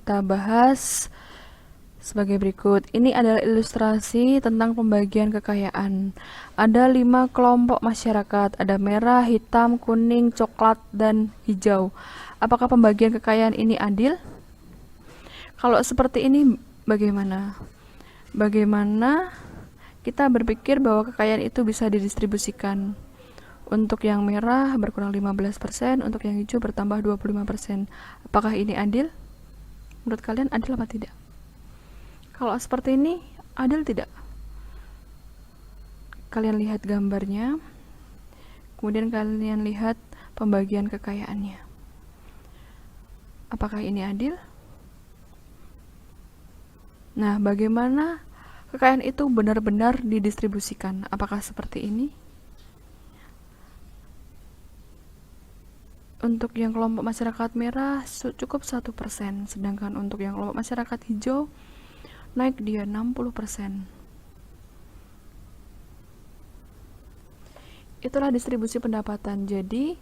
kita bahas sebagai berikut. Ini adalah ilustrasi tentang pembagian kekayaan. Ada 5 kelompok masyarakat, ada merah, hitam, kuning, coklat, dan hijau. Apakah pembagian kekayaan ini adil? Kalau seperti ini bagaimana? Bagaimana kita berpikir bahwa kekayaan itu bisa didistribusikan? Untuk yang merah berkurang 15%, untuk yang hijau bertambah 25%. Apakah ini adil? Menurut kalian adil apa tidak? Kalau seperti ini, adil tidak? Kalian lihat gambarnya, kemudian kalian lihat pembagian kekayaannya. Apakah ini adil? Nah, bagaimana kekayaan itu benar-benar didistribusikan? Apakah seperti ini? Untuk yang kelompok masyarakat merah cukup 1%, sedangkan untuk yang kelompok masyarakat hijau naik dia 60%. Itulah distribusi pendapatan. Jadi,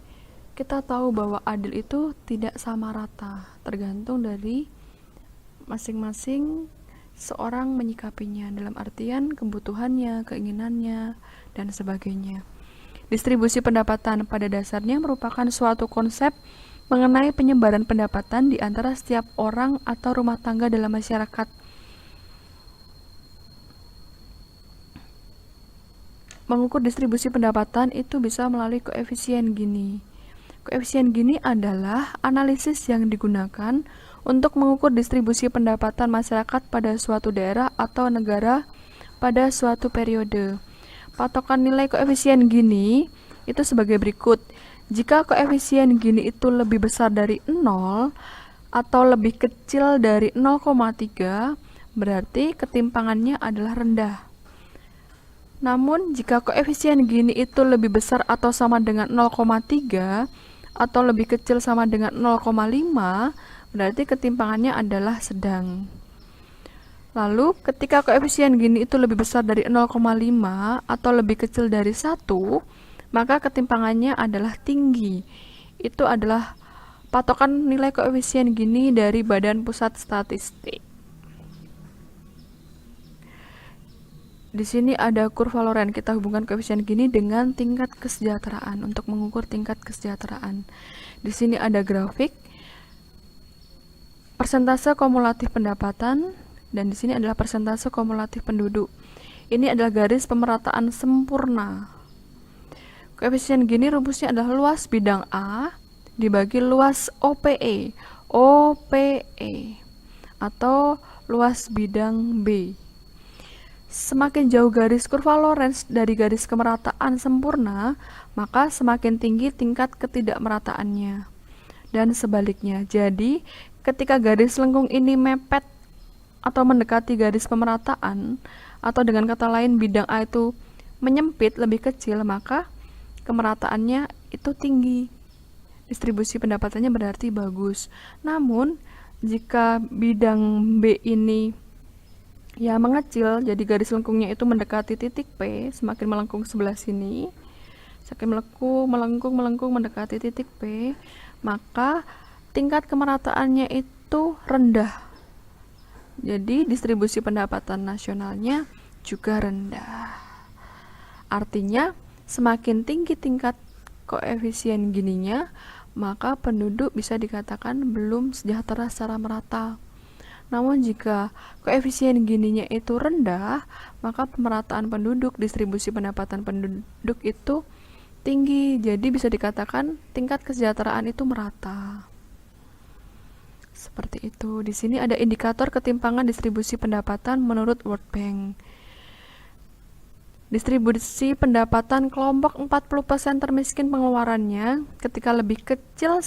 kita tahu bahwa adil itu tidak sama rata, tergantung dari masing-masing seorang menyikapinya, dalam artian kebutuhannya, keinginannya, dan sebagainya. Distribusi pendapatan pada dasarnya merupakan suatu konsep mengenai penyebaran pendapatan di antara setiap orang atau rumah tangga dalam masyarakat. Mengukur distribusi pendapatan itu bisa melalui koefisien Gini. Koefisien Gini adalah analisis yang digunakan untuk mengukur distribusi pendapatan masyarakat pada suatu daerah atau negara pada suatu periode. Patokan nilai koefisien Gini itu sebagai berikut. Jika koefisien Gini itu lebih besar dari 0 atau lebih kecil dari 0,3, berarti ketimpangannya adalah rendah. Namun, jika koefisien Gini itu lebih besar atau sama dengan 0,3 atau lebih kecil sama dengan 0,5, berarti ketimpangannya adalah sedang. Lalu, ketika koefisien Gini itu lebih besar dari 0,5 atau lebih kecil dari 1, maka ketimpangannya adalah tinggi. Itu adalah patokan nilai koefisien Gini dari Badan Pusat Statistik. Di sini ada kurva Lorenz. Kita hubungkan koefisien Gini dengan tingkat kesejahteraan untuk mengukur tingkat kesejahteraan. Di sini ada grafik persentase kumulatif pendapatan, dan di sini adalah persentase kumulatif penduduk. Ini adalah garis pemerataan sempurna. Koefisien Gini rumusnya adalah luas bidang A dibagi luas OPE, atau luas bidang B. Semakin jauh garis kurva Lorenz dari garis kemerataan sempurna, maka semakin tinggi tingkat ketidakmerataannya. Dan sebaliknya. Jadi, ketika garis lengkung ini mepet atau mendekati garis pemerataan, atau dengan kata lain bidang A itu menyempit lebih kecil, maka kemerataannya itu tinggi. Distribusi pendapatannya berarti bagus. Namun, jika bidang B ini ya mengecil, jadi garis lengkungnya itu mendekati titik P, semakin melengkung sebelah sini, semakin melengkung mendekati titik P, maka tingkat kemerataannya itu rendah. Jadi distribusi pendapatan nasionalnya juga rendah. Artinya semakin tinggi tingkat koefisien Gininya, maka penduduk bisa dikatakan belum sejahtera secara merata. Namun jika koefisien Gininya itu rendah, maka pemerataan penduduk, distribusi pendapatan penduduk itu tinggi. Jadi bisa dikatakan tingkat kesejahteraan itu merata. Seperti itu. Di sini ada indikator ketimpangan distribusi pendapatan menurut World Bank. Distribusi pendapatan kelompok 40% termiskin pengeluarannya ketika lebih kecil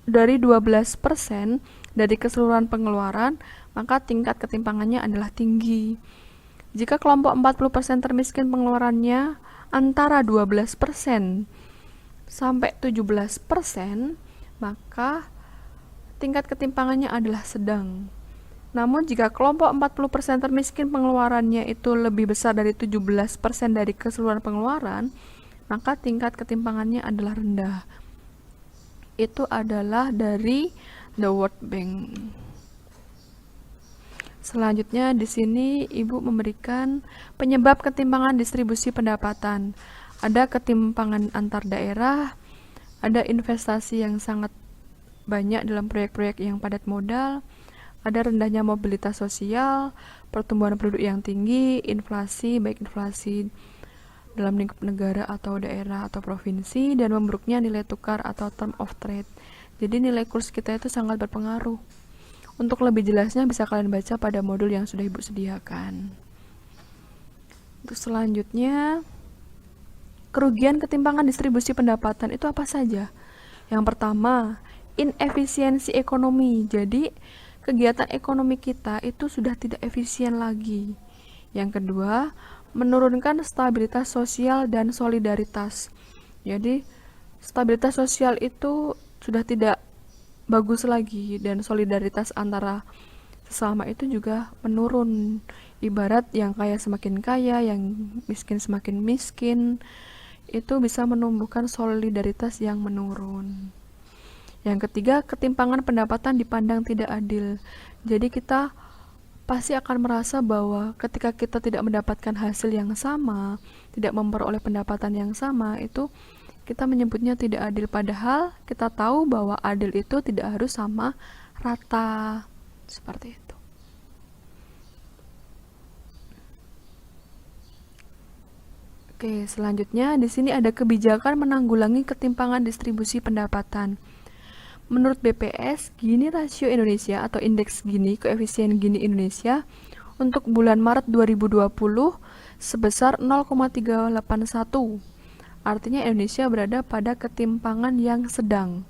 dari 12% dari keseluruhan pengeluaran, maka tingkat ketimpangannya adalah tinggi. Jika kelompok 40% termiskin pengeluarannya antara 12% sampai 17%, maka tingkat ketimpangannya adalah sedang. Namun jika kelompok 40% termiskin pengeluarannya itu lebih besar dari 17% dari keseluruhan pengeluaran, maka tingkat ketimpangannya adalah rendah. Itu adalah dari The World Bank. Selanjutnya di sini Ibu memberikan penyebab ketimpangan distribusi pendapatan. Ada ketimpangan antar daerah, ada investasi yang sangat banyak dalam proyek-proyek yang padat modal, ada rendahnya mobilitas sosial, pertumbuhan penduduk yang tinggi, inflasi, baik inflasi dalam lingkup negara atau daerah atau provinsi, dan memburuknya nilai tukar atau term of trade. Jadi nilai kurs kita itu sangat berpengaruh. Untuk lebih jelasnya bisa kalian baca pada modul yang sudah Ibu sediakan. Untuk selanjutnya, kerugian ketimpangan distribusi pendapatan itu apa saja? Yang pertama, inefisiensi ekonomi. Jadi, kegiatan ekonomi kita itu sudah tidak efisien lagi. Yang kedua, menurunkan stabilitas sosial dan solidaritas. Jadi, stabilitas sosial itu sudah tidak bagus lagi, dan solidaritas antara sesama itu juga menurun. Ibarat yang kaya semakin kaya, yang miskin semakin miskin, itu bisa menumbuhkan solidaritas yang menurun. Yang ketiga, ketimpangan pendapatan dipandang tidak adil. Jadi kita pasti akan merasa bahwa ketika kita tidak mendapatkan hasil yang sama, tidak memperoleh pendapatan yang sama, itu kita menyebutnya tidak adil, padahal kita tahu bahwa adil itu tidak harus sama rata. Seperti itu. Oke, selanjutnya di sini ada kebijakan menanggulangi ketimpangan distribusi pendapatan. Menurut BPS, Gini rasio Indonesia atau indeks Gini, koefisien Gini Indonesia untuk bulan Maret 2020 sebesar 0,381. Artinya Indonesia berada pada ketimpangan yang sedang,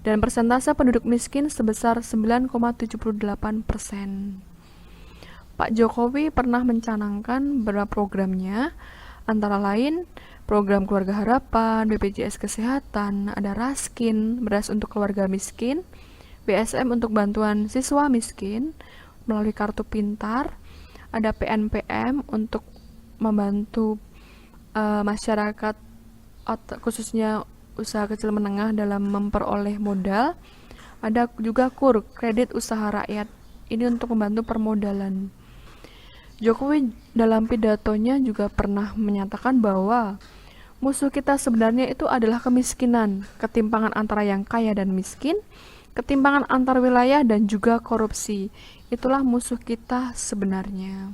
dan persentase penduduk miskin sebesar 9,78%. Pak Jokowi pernah mencanangkan beberapa programnya, antara lain program Keluarga Harapan, BPJS Kesehatan, ada Raskin, beras untuk keluarga miskin, BSM untuk bantuan siswa miskin melalui kartu pintar, ada PNPM untuk membantu masyarakat khususnya usaha kecil menengah dalam memperoleh modal. Ada juga KUR, kredit usaha rakyat, ini untuk membantu permodalan. Jokowi dalam pidatonya juga pernah menyatakan bahwa musuh kita sebenarnya itu adalah kemiskinan, ketimpangan antara yang kaya dan miskin, ketimpangan antar wilayah, dan juga korupsi. Itulah musuh kita sebenarnya.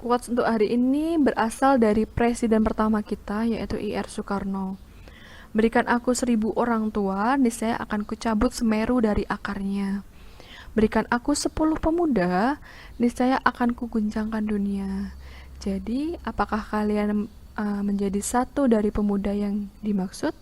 Quotes untuk hari ini berasal dari presiden pertama kita, yaitu I.R. Soekarno. Berikan aku 1000 orang tua, niscaya akan kucabut Semeru dari akarnya. Berikan aku 10 pemuda, niscaya akan kuguncangkan dunia. Jadi, apakah kalian menjadi satu dari pemuda yang dimaksud?